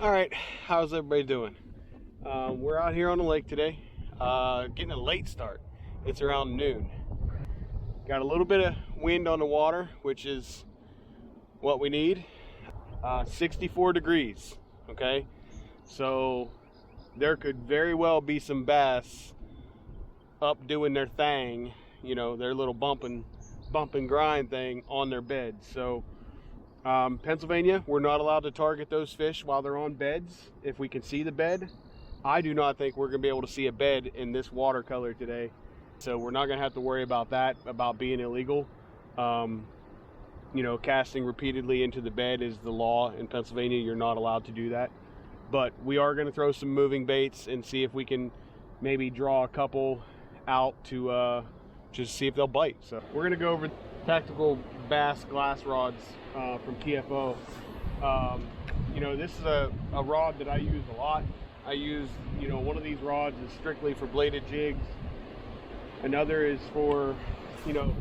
Alright, how's everybody doing? We're out here on the lake today, getting a late start. It's around noon. Got a little bit of wind on the water, which is what we need. 64 degrees, okay? So there could very well be some bass up doing their thing, you know, their little bump and grind thing on their beds. So Pennsylvania, we're not allowed to target those fish while they're on beds if we can see the bed. I do not think we're going to be able to see a bed in this watercolor today. So we're not going to have to worry about that, about being illegal. You know, casting repeatedly into the bed is the law in Pennsylvania. You're not allowed to do that. But we are going to throw some moving baits and see if we can maybe draw a couple out to just see if they'll bite. So we're going to go over tactical bass glass rods from TFO. You know, this is a rod that I use a lot. I use, you know, one of these rods is strictly for bladed jigs. Another is for, you know,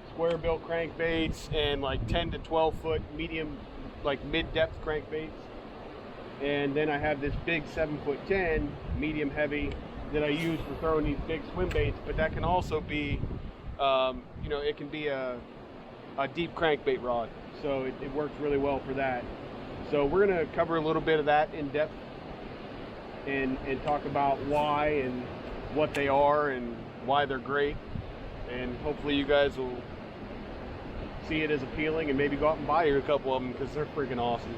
square bill crankbaits and like 10 to 12 foot medium, like mid-depth crankbaits. And then I have this big 7'10" medium heavy that I use for throwing these big swim baits, but that can also be, you know, it can be a deep crankbait rod. So it works really well for that. So we're gonna cover a little bit of that in depth and talk about why and what they are and why they're great. And hopefully you guys will see it as appealing and maybe go out and buy you a couple of them because they're freaking awesome.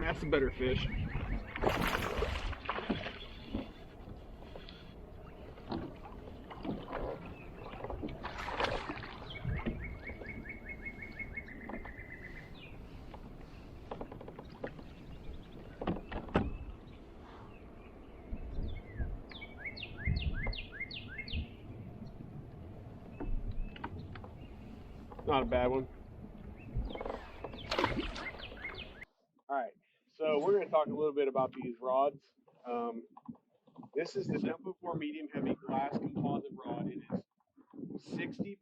That's a better fish. Not a bad one. All right. So we're going to talk a little bit about these rods. This is the Tempo 4 medium heavy glass composite rod. It is 60%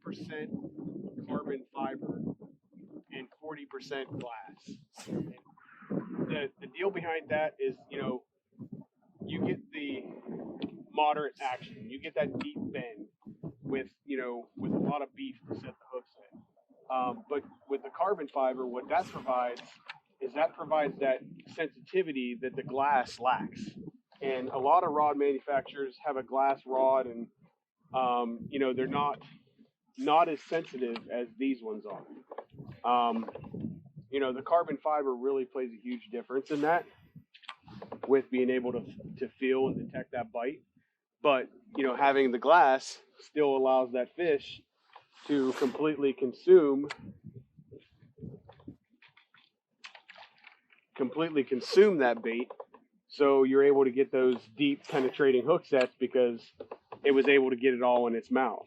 carbon fiber and 40% glass. And the deal behind that is, you know, you get the moderate action. You get that deep bend with, you know, with a lot of beef to set the hooks in. But with the carbon fiber, what that provides is that provides that sensitivity that the glass lacks. And a lot of rod manufacturers have a glass rod, and you know, they're not as sensitive as these ones are. You know, the carbon fiber really plays a huge difference in that, with being able to feel and detect that bite. But you know, having the glass still allows that fish to completely consume that bait, so you're able to get those deep penetrating hook sets because it was able to get it all in its mouth.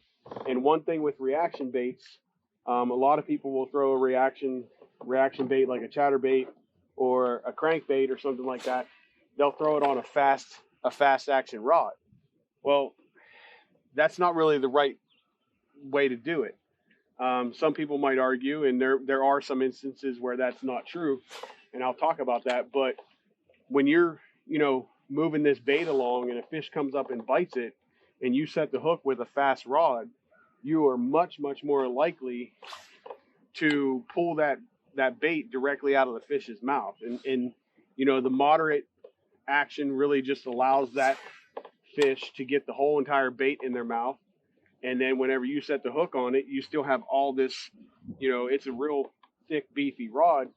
And one thing with reaction baits, a lot of people will throw a reaction bait like a chatterbait or a crankbait or something like that. They'll throw it on a fast action rod. Well, that's not really the right way to do it. Some people might argue, and there are some instances where that's not true, and I'll talk about that. But when you're, you know, moving this bait along and a fish comes up and bites it, and you set the hook with a fast rod, you are much more likely to pull that bait directly out of the fish's mouth. And you know, the moderate action really just allows that fish to get the whole entire bait in their mouth. And then whenever you set the hook on it, you still have all this, you know, it's a real thick, beefy rod.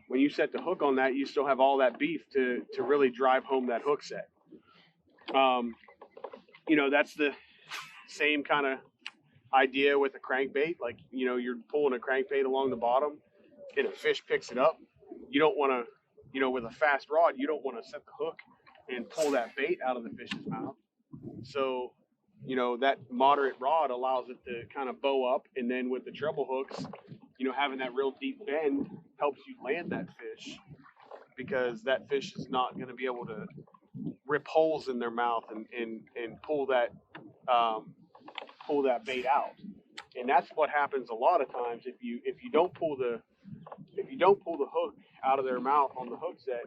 When you set the hook on that, you still have all that beef to really drive home that hook set. You know, that's the same kind of idea with a crankbait. Like, you know, you're pulling a crankbait along the bottom and a fish picks it up. You don't want to, you know, with a fast rod, you don't want to set the hook and pull that bait out of the fish's mouth. So, you know, that moderate rod allows it to kind of bow up, and then with the treble hooks, you know, having that real deep bend helps you land that fish, because that fish is not going to be able to rip holes in their mouth and pull that bait out. And that's what happens a lot of times if you don't pull the hook out of their mouth on the hook set.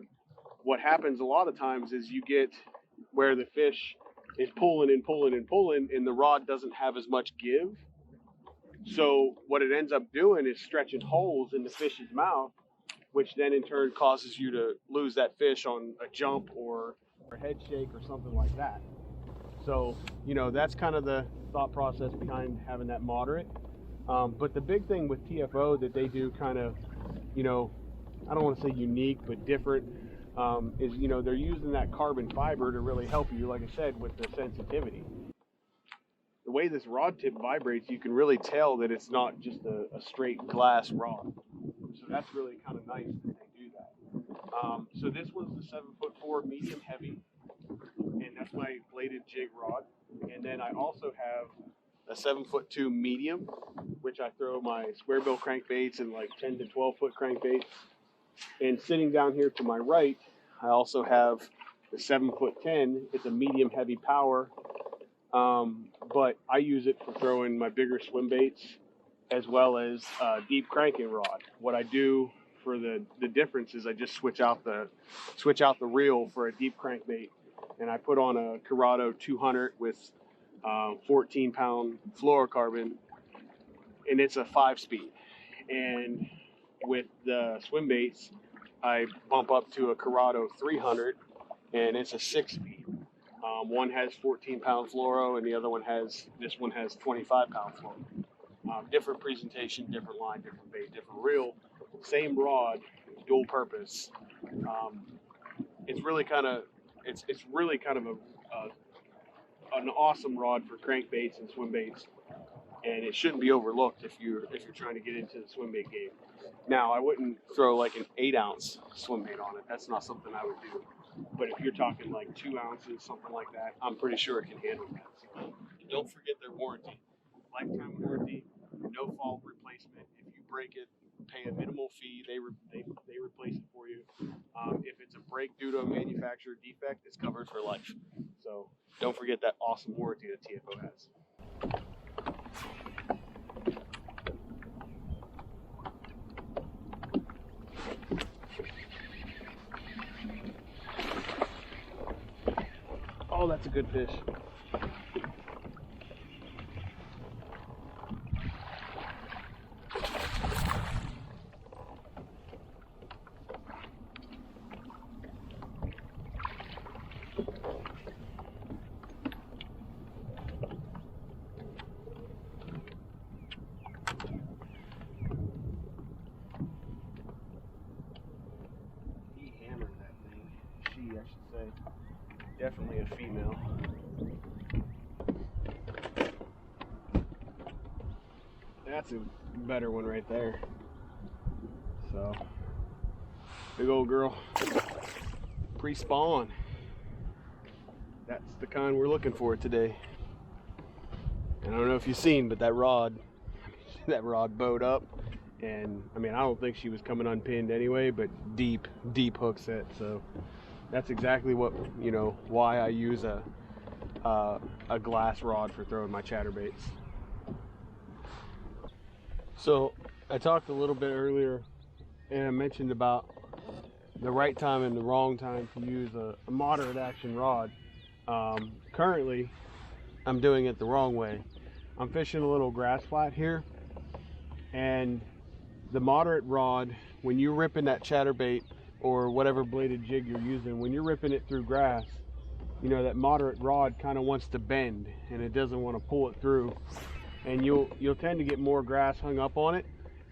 What happens a lot of times is you get where the fish is pulling and pulling and pulling, and the rod doesn't have as much give. So what it ends up doing is stretching holes in the fish's mouth, which then in turn causes you to lose that fish on a jump or a head shake or something like that. So, you know, that's kind of the thought process behind having that moderate. But the big thing with TFO that they do kind of, you know, I don't want to say unique, but different, is, you know, they're using that carbon fiber to really help you, like I said, with the sensitivity. The way this rod tip vibrates, you can really tell that it's not just a straight glass rod. So that's really kind of nice that they do that. So this one's the 7'4" medium heavy, and that's my bladed jig rod. And then I also have a 7'2" medium, which I throw my square bill crankbaits and like 10 to 12 foot crankbaits. And sitting down here to my right, I also have the 7'10". It's a medium heavy power, but I use it for throwing my bigger swim baits as well as deep cranking rod. What I do for the difference is I just switch out the reel for a deep crankbait, and I put on a Corrado 200 with 14-pound fluorocarbon, and it's a 5-speed. And with the swim baits, I bump up to a Corrado 300, and it's a 6-speed. One has 14-pound fluoro, and the other one has 25-pound fluoro. Different presentation, different line, different bait, different reel, same rod, dual purpose. It's really kind of an awesome rod for crankbaits and swim baits, and it shouldn't be overlooked if you're trying to get into the swim bait game. Now, I wouldn't throw like an 8-ounce swim bait on it. That's not something I would do. But if you're talking like 2 ounces, something like that, I'm pretty sure it can handle that. So, don't forget their warranty. Lifetime warranty, no fault replacement. If you break it, pay a minimal fee. They replace it for you. If it's a break due to a manufacturer defect, it's covered for life. So don't forget that awesome warranty that TFO has. Oh, that's a good fish. He hammered that thing. She, I should say. Definitely a female. That's a better one right there. So, big old girl. Pre-spawn. That's the kind we're looking for today. And I don't know if you've seen, but that rod bowed up. And I mean, I don't think she was coming unpinned anyway, but deep hook set. So that's exactly what, you know, why I use a glass rod for throwing my chatterbaits. So I talked a little bit earlier, and I mentioned about the right time and the wrong time to use a moderate action rod. Currently, I'm doing it the wrong way. I'm fishing a little grass flat here, and the moderate rod, when you're ripping that chatterbait or whatever bladed jig you're using, when you're ripping it through grass, you know, that moderate rod kind of wants to bend and it doesn't want to pull it through, and you'll tend to get more grass hung up on it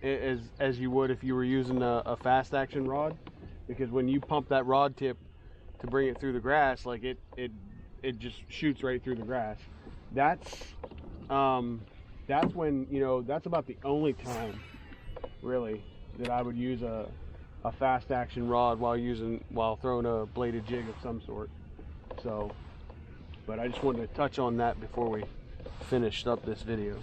as you would if you were using a fast action rod, because when you pump that rod tip to bring it through the grass, like it just shoots right through the grass. That's when, you know, that's about the only time really that I would use a fast action rod while throwing a bladed jig of some sort. So, but I just wanted to touch on that before we finished up this video.